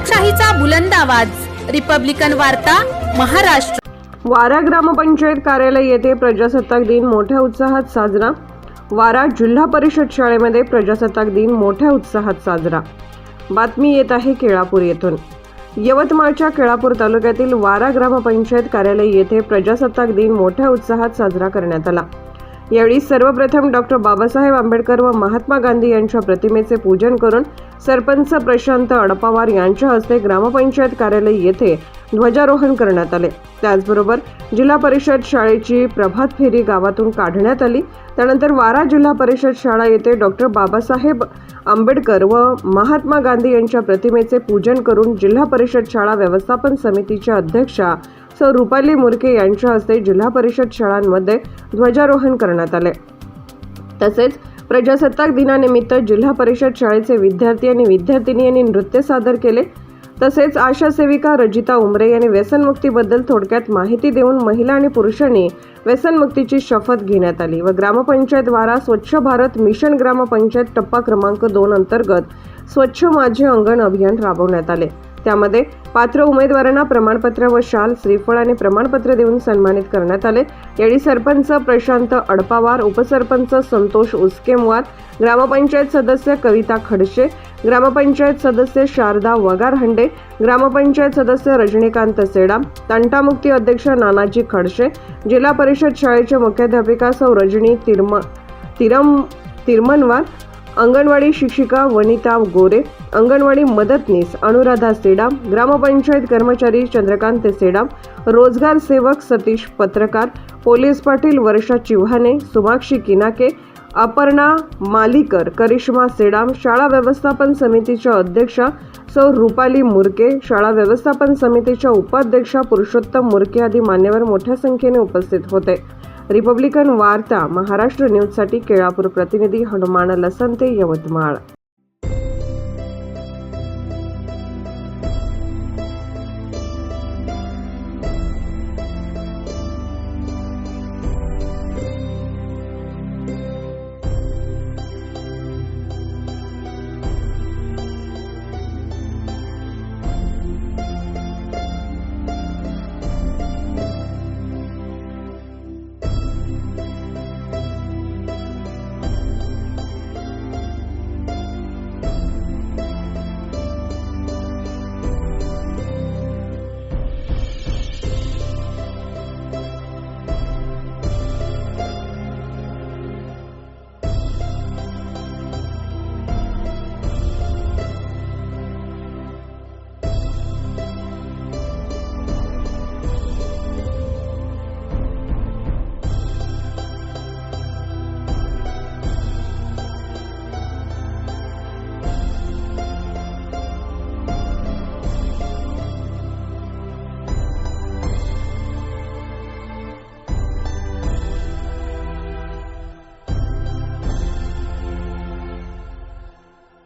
लोकशाहीचा बुलंद आवाज, रिपब्लिकन वार्ता, महाराष्ट्र। वारा ग्रामपंचायत कार्यालय येथे प्रजासत्ताक दिन मोठ्या उत्साहात साजरा। वारा जिल्हा परिषद शाळेमध्ये प्रजासत्ताक दिन मोठ्या उत्साहात साजरा। बातमी येत आहे केळापूर येथून। यवतमाळच्या केळापूर तालुक्यातील वारा ग्रामपंचायत कार्यालय येथे प्रजासत्ताक दिन मोठ्या उत्साहात साजरा करण्यात आला। यावेळी सर्वप्रथम डॉक्टर बाबासाहेब आंबेडकर व महात्मा गांधी यांच्या प्रतिमेचे पूजन करून सरपंच प्रशांत अडपावार यांच्या हस्ते ग्रामपंचायत कार्यालय येथे ध्वजारोहण करण्यात आले। त्याचबरोबर जिल्हा परिषद शाळेची प्रभात फेरी गावातून काढण्यात आली। त्यानंतर वारा जिल्हा परिषद शाळा येथे डॉक्टर बाबासाहेब आंबेडकर व महात्मा गांधी यांच्या प्रतिमेचे पूजन करून जिल्हा परिषद शाळा व्यवस्थापन समितीच्या अध्यक्षा सौ रुपाली मुरके यांच्या हस्ते जिल्हा परिषद शाळांमध्ये ध्वजारोहण करण्यात आले। तसेच प्रजासत्ताक दिनानिमित्त जिल्हा परिषद शाळेचे विद्यार्थी आणि विद्यार्थिनी यांनी नृत्य सादर केले। तसेच आशा सेविका रजिता उमरे यांनी व्यसनमुक्तीबद्दल थोडक्यात माहिती देऊन महिला आणि पुरुषांनी व्यसनमुक्तीची शपथ घेण्यात आली व ग्रामपंचायत वारा स्वच्छ भारत मिशन ग्रामपंचायत टप्पा क्रमांक 2 अंतर्गत स्वच्छ माझे अंगण अभियान राबवण्यात आले। त्यामध्ये पात्र उमेदवारांना प्रमाणपत्र व शाल, श्रीफळ आणि प्रमाणपत्र देऊन सन्मानित करण्यात आले। यावेळी सरपंच प्रशांत अडपावार, उपसरपंच संतोष उस्केमवार, ग्रामपंचायत सदस्य कविता खडसे, ग्रामपंचायत सदस्य शारदा वगारहंडे, ग्रामपंचायत सदस्य रजनीकांत सेडाम, तंटामुक्ती अध्यक्ष नानाजी खडसे, जिल्हा परिषद शाळेचे मुख्याध्यापिका सौ रजनी तिरमनवार, अंगणवाडी शिक्षिका वनिता गोरे, अंगणवाडी मदतनीस अनुराधा सेडाम, ग्रामपंचायत कर्मचारी चंद्रकांत सेडाम, रोजगार सेवक सतीश पत्रकार, पोलीस पाटील वर्षा चिव्हाणे, सुमाक्षी किनाके, अपर्णा मालीकर, करिश्मा सेडाम, शाळा व्यवस्थापन समितीच्या अध्यक्षा सौ रुपाली मुरके, शाळा व्यवस्थापन समितीच्या उपाध्यक्षा पुरुषोत्तम मुरके आदी मान्यवर मोठ्या संख्येने उपस्थित होते। रिपब्लिकन वार्ता महाराष्ट्र न्यूजसाठी केळापूर प्रतिनिधी हनुमान लसंते, यवतमाळ।